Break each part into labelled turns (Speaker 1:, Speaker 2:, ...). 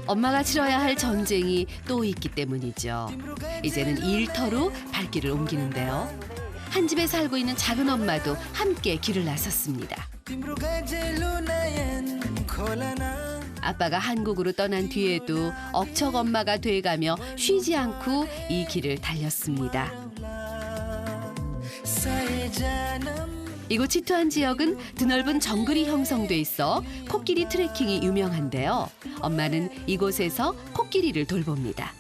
Speaker 1: 엄마가 치러야 할 전쟁이 또 있기 때문이죠. 이제는 일터로 발길을 옮기는데요. 한 집에 살고 있는 작은 엄마도 함께 길을 나섰습니다. 아빠가 한국으로 떠난 뒤에도 억척 엄마가 돼가며 쉬지 않고 이 길을 달렸습니다. 이곳 치투안 지역은 드넓은 정글이 형성돼 있어 코끼리 트레킹이 유명한데요. 엄마는 이곳에서 코끼리를 돌봅니다.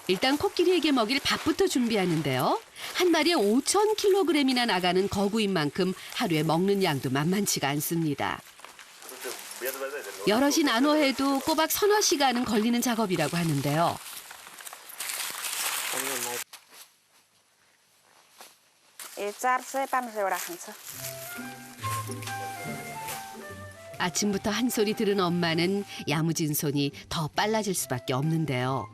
Speaker 1: 일단 코끼리에게 먹일 밥부터 준비하는데요. 한 마리에 5,000kg이나 나가는 거구인 만큼 하루에 먹는 양도 만만치가 않습니다. 여럿이 나눠 해도 꼬박 서너 시간은 걸리는 작업이라고 하는데요. 아침부터 한 소리 들은 엄마는 야무진 손이 더 빨라질 수밖에 없는데요.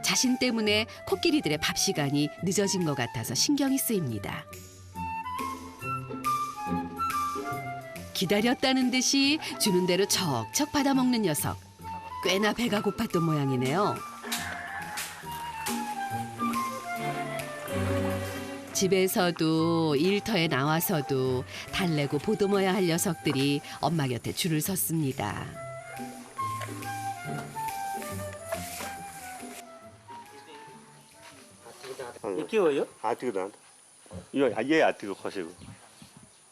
Speaker 1: 자신 때문에 코끼리들의 밥 시간이 늦어진 것 같아서 신경이 쓰입니다. 기다렸다는 듯이 주는 대로 척척 받아먹는 녀석. 꽤나 배가 고팠던 모양이네요. 집에서도 일터에 나와서도 달래고 보듬어야 할 녀석들이 엄마 곁에 줄을 섰습니다.
Speaker 2: के हो यो?
Speaker 3: हात्तीको दाँत यो यही हात्तीको खसेको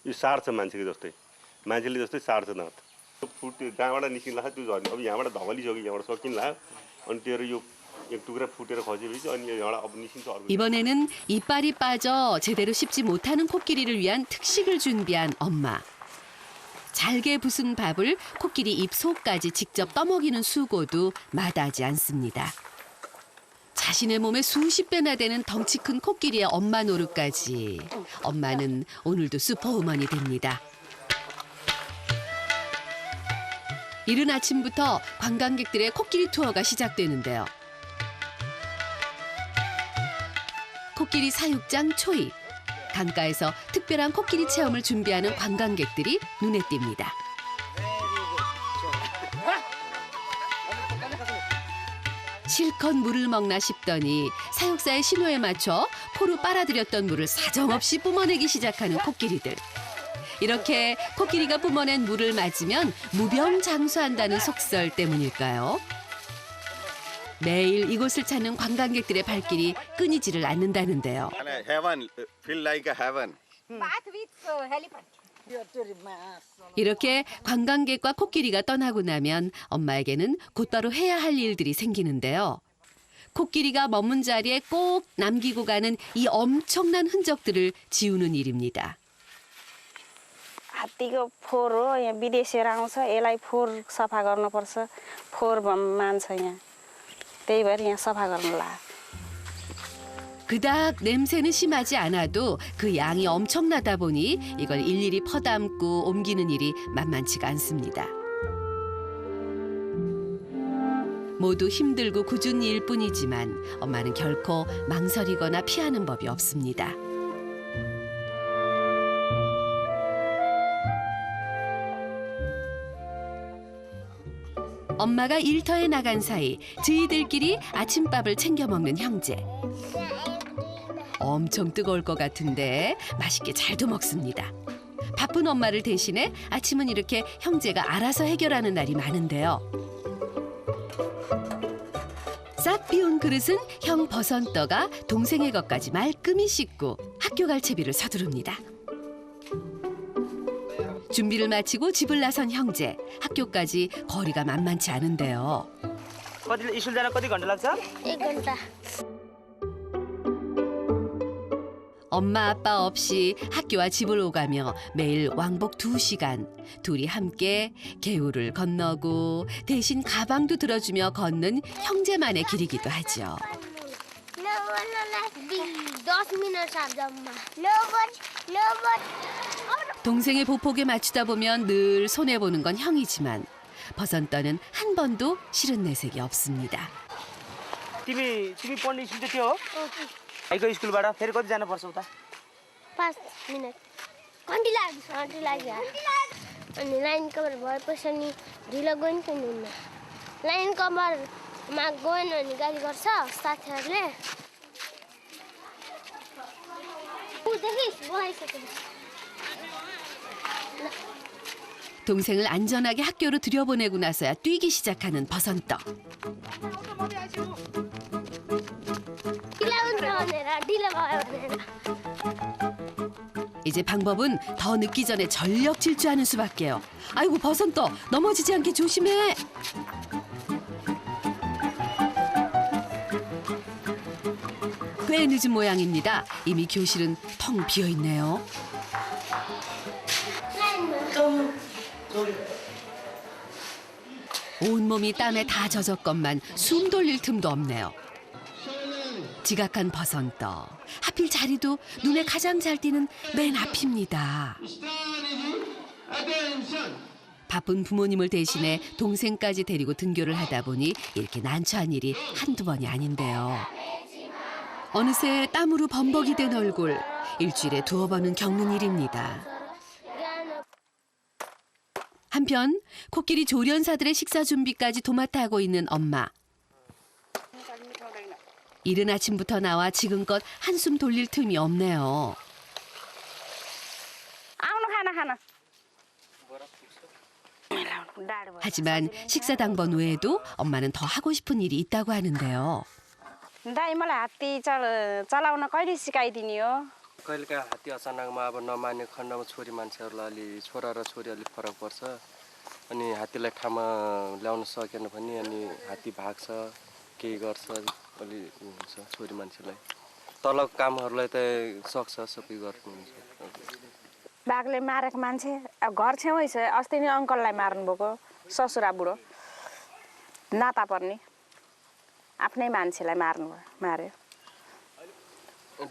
Speaker 3: यो सार्छ मान्छेको जस्तै मान्छेले जस्तै सार्छ दाँत फुट्यो कहाँबाट निस्किँला त्यो झर्ने अब यहाँबाट धमलिसक्यो यहाँबाट सकिन्ला अनि तेरो यो एक टुक्रा फुटेर खसेपछि अनि यहाँबाट अब निस्किन्छ अर्को.
Speaker 1: 이번에는 이빨이 빠져 제대로 씹지 못하는 코끼리를 위한 특식을 준비한 엄마. 잘게 부순 밥을 코끼리 입 속까지 직접 떠먹이는 수고도 마다하지 않습니다. 자신의 몸에 수십 배나 되는 덩치 큰 코끼리의 엄마 노릇까지. 엄마는 오늘도 슈퍼우먼이 됩니다. 이른 아침부터 관광객들의 코끼리 투어가 시작되는데요. 코끼리 사육장 초입. 강가에서 특별한 코끼리 체험을 준비하는 관광객들이 눈에 띕니다. 실컷 물을 먹나 싶더니 사육사의 신호에 맞춰 포로 빨아들였던 물을 사정없이 뿜어내기 시작하는 코끼리들. 이렇게 코끼리가 뿜어낸 물을 맞으면 무병장수한다는 속설 때문일까요? 매일 이곳을 찾는 관광객들의 발길이 끊이지를 않는다는데요.
Speaker 4: Heaven, feel like a heaven.
Speaker 1: 이렇게 관광객과 코끼리가 떠나고 나면 엄마에게는 곧바로 해야 할 일들이 생기는데요. 코끼리가 머문 자리에 꼭 남기고 가는 이 엄청난 흔적들을 지우는 일입니다.
Speaker 5: हात्तीको फोहोर हो यहाँ विदेशीहरू आउँछ यसलाई फोहोर सफा गर्नुपर्छ फोहोर मान्छ यहाँ त्यही भएर यहाँ सफा गर्नु ला.
Speaker 1: 그닥 냄새는 심하지 않아도 그 양이 엄청나다 보니 이걸 일일이 퍼담고 옮기는 일이 만만치가 않습니다. 모두 힘들고 굳은 일 뿐이지만 엄마는 결코 망설이거나 피하는 법이 없습니다. 엄마가 일터에 나간 사이 저희들끼리 아침밥을 챙겨 먹는 형제. 엄청 뜨거울 것 같은데 맛있게 잘도 먹습니다. 바쁜 엄마를 대신해 아침은 이렇게 형제가 알아서 해결하는 날이 많은데요. 싹 비운 그릇은 형 버선떠가 동생의 것까지 말끔히 씻고 학교 갈 채비를 서두릅니다. 준비를 마치고 집을 나선 형제. 학교까지 거리가 만만치 않은데요.
Speaker 2: कति स्कुल जान कति घन्टा लाग्छ?
Speaker 5: 1घन्टा.
Speaker 1: 엄마 아빠 없이 학교와 집을 오가며 매일 왕복 2시간 둘이 함께 개울을 건너고 대신 가방도 들어주며 걷는 형제만의 길이기도 하죠. 동생의 보폭에 맞추다 보면 늘 손해보는 건 형이지만 버선떠는 한 번도 싫은 내색이 없습니다.
Speaker 2: तिमी पढ्ने स्कुल चाहिँ त्यो हो? भाइको स्कुलबाट फेरि कति जानुपर्छ उता?
Speaker 6: 5 मिनट घन्टी लाग्यो अनि लाइन कभर भएपछि अनि ढिलो गयो नि त नुनमा लाइन कभरमा गएन भने गाली गर्छ साथीहरूले
Speaker 1: 동생을 안전하게 학교로 들여보내고 나서야 뛰기 시작하는 버선떡. 이제 방법은 더 늦기 전에 전력 질주하는 수밖에요. 아이고 버선떡 넘어지지 않게 조심해. 꽤 늦은 모양입니다. 이미 교실은 텅 비어 있네요. 온몸이 땀에 다 젖었건만 숨 돌릴 틈도 없네요. 지각한 버선떡. 하필 자리도 눈에 가장 잘 띄는 맨 앞입니다. 바쁜 부모님을 대신해 동생까지 데리고 등교를 하다 보니 이렇게 난처한 일이 한두 번이 아닌데요. 어느새 땀으로 범벅이 된 얼굴. 일주일에 2번은 겪는 일입니다. 한편 코끼리 조련사들의 식사 준비까지 도맡아 하고 있는 엄마. 이른 아침부터 나와 지금껏 한숨 돌릴 틈이 없네요. 하지만 식사 당번 외에도 엄마는 더 하고 싶은 일이 있다고 하는데요.
Speaker 5: दाइ मलाई हात्ती चलाउन कहिले सिकाइदिने हो
Speaker 7: कहिलेकाहीँ हात्ती अचानकमा अब नमान्ने खण्डमा छोरी मान्छेहरूलाई अलि छोरा र छोरी अलिक फरक पर्छ अनि हात्तीलाई ठाउँमा ल्याउन सकेन भने अनि हात्ती भाग्छ केही गर्छ अलि हुन्छ छोरी मान्छेलाई तलको कामहरूलाई त सक्छ सबै गर्नुहुन्छ
Speaker 5: बाघले मारेको मान्छे अब घर छेउै छ अस्ति नै अङ्कललाई मार्नुभएको ससुरा बुढो नाता पर्ने आफ्नै मान्छेलाई मार्यो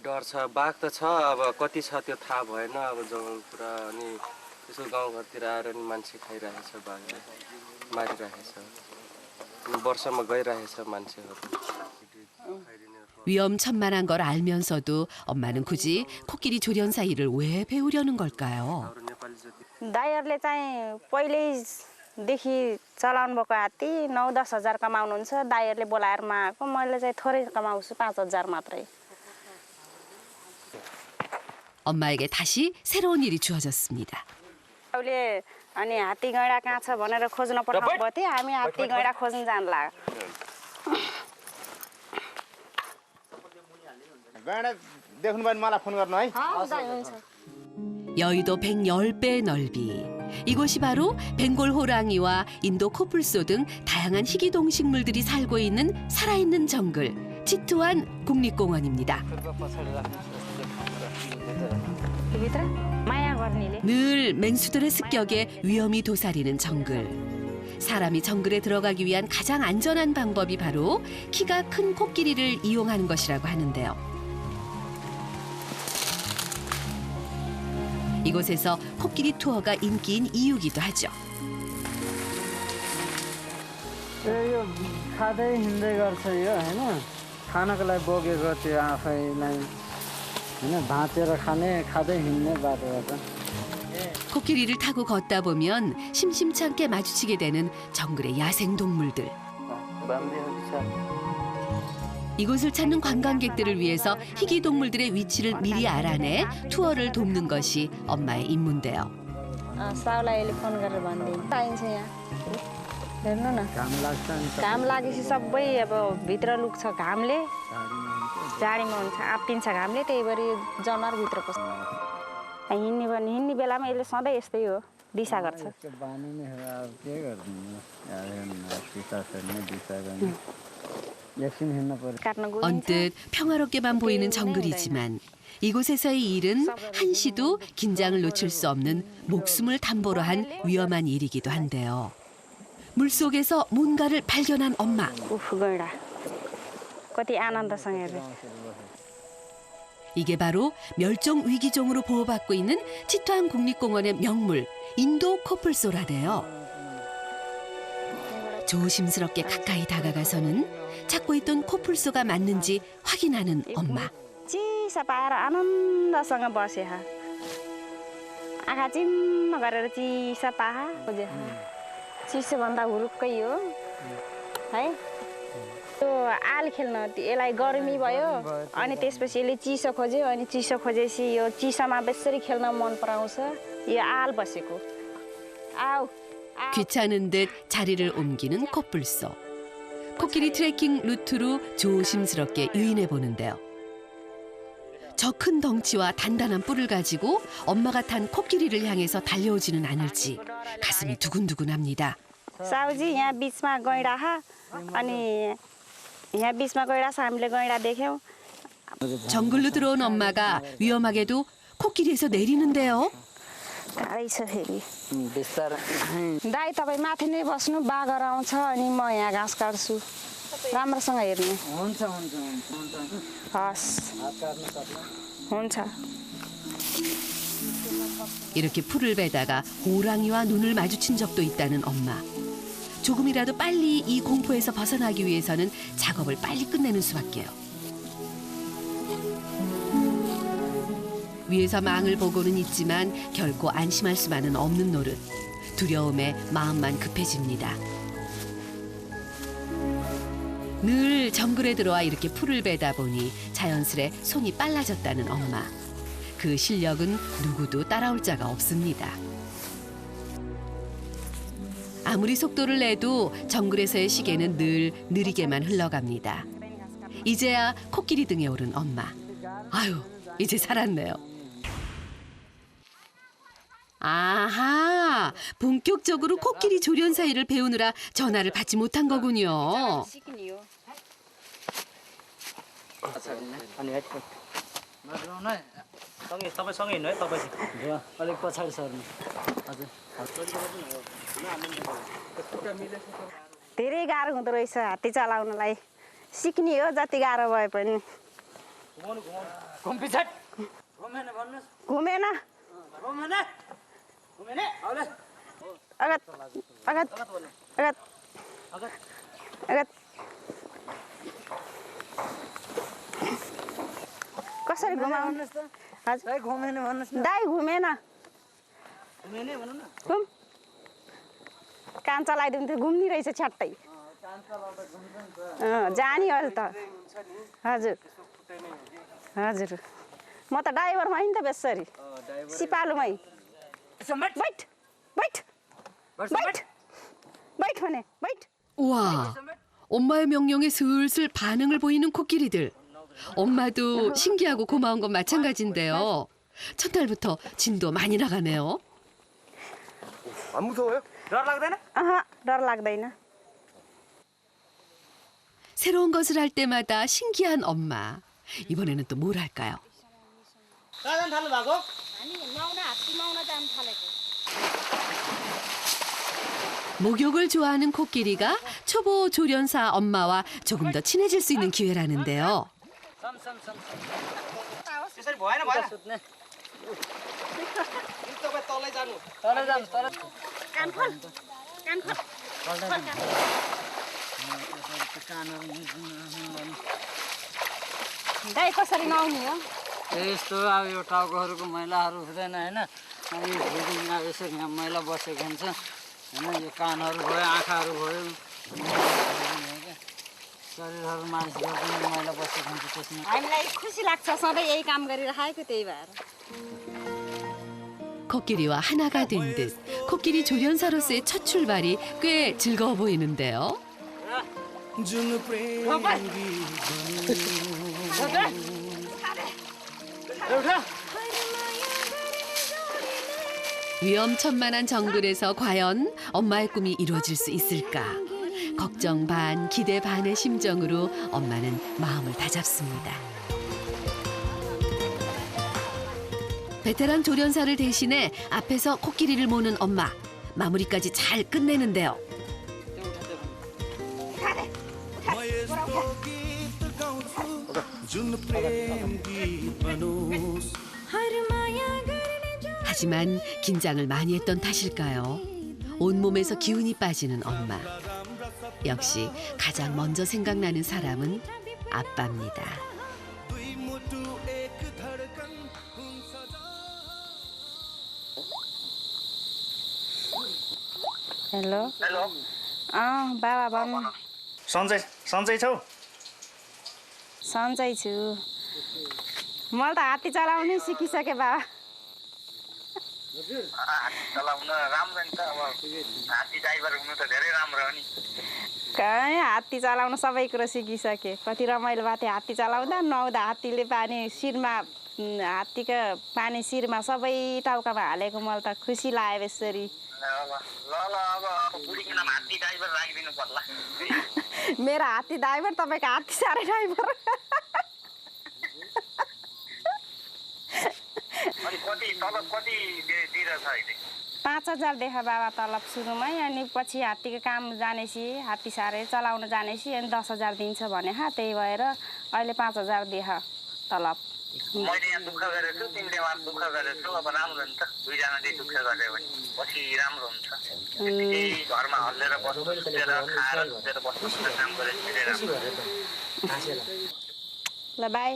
Speaker 7: डर छ बाघ त छ अब कति छ त्यो थाहा भएन अब जङ्गल पुरा अनि यसो गाउँघरतिर आएर नि मान्छे खाइरहेछ बाघले मारिरहेछ वर्षमा गइरहेछ मान्छेहरू
Speaker 1: 위험천만한 걸 알면서도 엄마는 굳이 코끼리 조련사 일을 왜 배우려는 걸까요?
Speaker 5: दाइहरूले चाहिँ पहिल्यैदेखि चलाउनु भएको हात्ती 9-10 हजार कमाउनुहुन्छ दाइहरूले बोलाएर मागेको मैले चाहिँ थोरै कमाउँछु 5,000 मात्रै
Speaker 1: 엄마에게 다시 새로운 일이 주어졌습니다.
Speaker 5: अहिले अनि हात्ती गैँडा कहाँ छ भनेर खोज्न पठाउनु भयो थियो हामी हात्ती गैँडा खोज्न जान लाग्यो
Speaker 2: गैँडा देख्नु भयो भने मलाई फोन गर्नु है
Speaker 1: 여의도 110배 넓이. 이곳이 바로 벵골 호랑이와 인도 코뿔소 등 다양한 희귀 동식물들이 살고 있는 살아있는 정글, 치투안 국립공원입니다. 늘 맹수들의 습격에 위험이 도사리는 정글. 사람이 정글에 들어가기 위한 가장 안전한 방법이 바로 키가 큰 코끼리를 이용하는 것이라고 하는데요. 이곳에서 코끼리 투어가 인기인 이유기도 하죠.
Speaker 8: यो खाँदै हिँड्दै गर्छ यो हैन खानको लागि बोकेको त्यो आफैलाई हैन भाँचेर खाने खाँदै हिँड्ने बाटोबाट
Speaker 1: 코끼리를 타고 걷다 보면 심심찮게 마주치게 되는 정글의 야생 동물들. 이곳을 찾는 관광객들을 위해서 희귀 동물들의 위치를 미리 알아내 투어를 돕는 것이 엄마의 임무인데요.
Speaker 5: साउलाई फोन गरेर भनिदिनु पाइन्छ यहाँ हेर्नु न
Speaker 8: घाम लाग्छ नि
Speaker 5: घाम लागेपछि सबै अब भित्र लुक्छ घामले जाडीमा हुन्छ आप्टिन्छ घामले त्यही भएर यो जनावर भित्र पस्छ हिँड्ने बेलामा यसले सधैँ यस्तै हो दिशा गर्छ
Speaker 8: बानी नै हो अब के गर्दिनु एकछिन हिँड्नु पर्यो
Speaker 5: काट्न गयो
Speaker 1: 언뜻 평화롭게만 보이는 정글이지만 이곳에서의 일은 한시도 긴장을 놓칠 수 없는 목숨을 담보로 한 위험한 일이기도 한데요. 물속에서 뭔가를 발견한 엄마.
Speaker 5: उफ गैँडा कति आनन्दसँग हेर्नु
Speaker 1: 이게 바로 멸종 위기종으로 보호받고 있는 치투안 국립공원의 명물 인도 코뿔소라네요. 조심스럽게 가까이 다가가서는 찾고 있던 코뿔소가 맞는지 확인하는 엄마.
Speaker 5: चिसा पाएर आनन्दसँग बसे आँखा चिम्म गरेर चिसा पाहा चिसोभन्दा हुरुक्कै हो है। त्यो आल खेल्न यसलाई गर्मी भयो अनि त्यसपछि यसले चिसो खोज्यो अनि चिसो खोजेपछि यो चिसोमा बेसरी खेल्न मन पराउँछ। यो आल बसेको आऊ
Speaker 1: 귀찮은 듯 자리를 옮기는 코뿔소. 코끼리 트레킹 루트로 조심스럽게 유인해 보는데요. 저 큰 덩치와 단단한 뿔을 가지고 엄마가 탄 코끼리를 향해서 달려오지는 않을지 가슴이 두근두근합니다.
Speaker 5: साउजी यहाँ बिचमा गैँडा अनि यहाँ बिचमा गैँडा छ हामीले गैँडा देख्यौँ।
Speaker 1: 정글로 들어온 엄마가 위험하게도 코끼리에서 내리는데요.
Speaker 5: गाह्रै छ फेरि
Speaker 8: बिस्तारै
Speaker 5: दाइ तपाईँ माथि नै बस्नु बाघर आउँछ अनि म यहाँ घाँस काट्छु राम्रोसँग हेर्नु
Speaker 8: हुन्छ हुन्छ हुन्छ
Speaker 5: हस्
Speaker 8: हात काट्नु सक्छ
Speaker 5: हुन्छ।
Speaker 1: 이렇게 풀을 베다가 호랑이와 눈을 마주친 적도 있다는 엄마. 조금이라도 빨리 이 공포에서 벗어나기 위해서는 작업을 빨리 끝내는 수밖에요. 위에서 망을 보고는 있지만 결코 안심할 수만은 없는 노릇. 두려움에 마음만 급해집니다. 늘 정글에 들어와 이렇게 풀을 베다 보니 자연스레 손이 빨라졌다는 엄마. 그 실력은 누구도 따라올 자가 없습니다. 아무리 속도를 내도 정글에서의 시계는 늘 느리게만 흘러갑니다. 이제야 코끼리 등에 오른 엄마. 아유, 이제 살았네요. 아하, 본격적으로 코끼리 조련 사이를 배우느라 전화를 받지 못한 거군요.
Speaker 9: तपाईँ हिँड्नु है तपाईँ
Speaker 8: अलिक पछाडि सर्नु हजुर
Speaker 5: धेरै गाह्रो हुँदो रहेछ हात्ती चलाउनलाई सिक्ने हो जति गाह्रो भए पनि घुमेन अगत अगत अगत अगत कसरी घुमाउनु हजुर
Speaker 8: घुमेन भन्नुहोस्
Speaker 5: दाइ घुमेन घुम कान चलाइदिउँ त घुम्ने रहेछ छ्याट्टै जाने अहिले त हजुर हजुर म त ड्राइभरमा नि त बेसरी सिपालुमै बैठ बैठ बैठ बैठ भने बैठ.
Speaker 1: 우와, 엄마의 명령에 슬슬 반응을 보이는 코끼리들. 엄마도 신기하고 고마운 건 마찬가지인데요. 첫날부터 진도 많이 나가네요.
Speaker 2: 안 무서워요?
Speaker 9: डर लाग्दैन
Speaker 5: अहँ डर लाग्दैन.
Speaker 1: 새로운 것을 할 때마다 신기한 엄마. 이번에는 또 뭘 할까요?
Speaker 9: कहाँ जानु थाल्नु भएको
Speaker 5: हामी नुहाउन हात्ती नुहाउन जानु थालेको.
Speaker 1: 목욕을 좋아하는 코끼리가 초보 조련사 엄마와 조금 더 친해질 수 있는 기회라는데요.
Speaker 9: त्यसरी भएन भएन
Speaker 8: सुत्ने
Speaker 9: तपाईँ तलै जानु
Speaker 8: तल जानु तल
Speaker 5: कान खोल कान खोल दाइ कसरी नुहाउने हो?
Speaker 8: यस्तो अब यो टाउकोहरूको मैलाहरू हुँदैन होइन अनि भुइँमा यसरी यहाँ मैला बसेको हुन्छ होइन यो कानहरू भयो आँखाहरू भयो शरीरहरू मालिस गर्दा मैला बसेको हुन्छ त्यसमा.
Speaker 5: हामीलाई खुसी लाग्छ सधैँ यही काम गरिराखेको त्यही भएर.
Speaker 1: 코끼리와 하나가 된 듯 코끼리 조련사로서의 첫 출발이 꽤 즐거워 보이는데요. 위험천만한 정글에서 과연 엄마의 꿈이 이루어질 수 있을까? 걱정 반, 기대 반의 심정으로 엄마는 마음을 다잡습니다. 베테랑 조련사를 대신해 앞에서 코끼리를 모는 엄마. 마무리까지 잘 끝내는데요. 하지만 긴장을 많이 했던 탓일까요? 온몸에서 기운이 빠지는 엄마. 역시 가장 먼저 생각나는 사람은 아빠입니다.
Speaker 5: हेलो बाबा भन्नु
Speaker 9: सन्चै छौ
Speaker 5: सन्चै छु मैले त हात्ती चलाउनै सिकिसकेँ बाबा
Speaker 10: चलाउन राम्रो नि त अब हात्ती ड्राइभर हुनु त धेरै राम्रो हो नि
Speaker 5: कहीँ हात्ती चलाउन सबै कुरो सिकिसकेँ कति रमाइलो भएको थियो हात्ती चलाउँदा नुहाउँदा हात्तीले पानी शिरमा हात्तीको पानी शिरमा सबै टाउकामा हालेको मलाई त खुसी लाग्यो यसरी
Speaker 10: ल अब बुढीको नाम हात्ती ड्राइभर राखिदिनु पर्ला
Speaker 5: मेरो हात्ती ड्राइभर तपाईँको हात्ती साह्रै ड्राइभर
Speaker 10: अनि तलब कति दिइरहेछ अहिले
Speaker 5: 5,000 देखा बाबा तलब सुरुमै अनि पछि हात्तीको काम जानेपछि हात्ती साह्रै चलाउन जानेपछि अनि 10,000 दिन्छ भने त्यही भएर अहिले 5,000 देखा तलब
Speaker 10: मैले यहाँ दुःख गरेको छु तिमीले वहाँ दुःख गरेको छु अब राम्रो नि त दुईजनाले दुःख गऱ्यो भने पछि राम्रो हुन्छ घरमा हल्लेर बस्नु सुतेर खाएर सुतेर बस्नु काम गरेर धेरै राम्रो
Speaker 5: ल बाई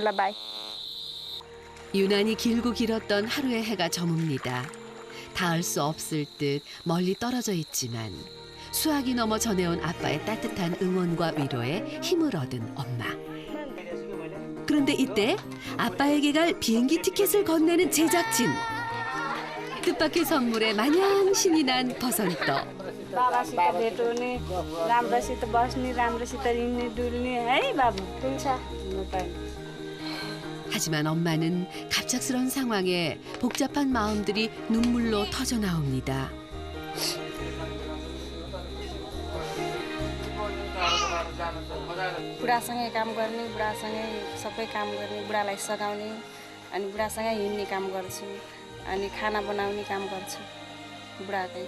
Speaker 5: ल बाई
Speaker 1: 유난히 길고 길었던 하루의 해가 저뭅니다. 닿을 수 없을 듯 멀리 떨어져 있지만 수학이 넘어 전해온 아빠의 따뜻한 응원과 위로에 힘을 얻은 엄마. 그런데 이때 아빠에게 갈 비행기 티켓을 건네는 제작진. 뜻밖의 선물에 마냥 신이 난 버선떡.
Speaker 5: बाबासित भेट हुने राम्रोसित बस्ने राम्रोसित हिँड्ने डुल्ने है बाबु हुन्छ
Speaker 1: 하지만 엄마는 갑작스런 상황에 복잡한 마음들이 눈물로 터져 나옵니다.
Speaker 5: बुढासँगै काम गर्ने बुढासँगै सबै काम गर्ने बुढालाई सघाउने अनि बुढासँगै हिँड्ने काम गर्छु अनि खाना बनाउने काम गर्छु बुढाकै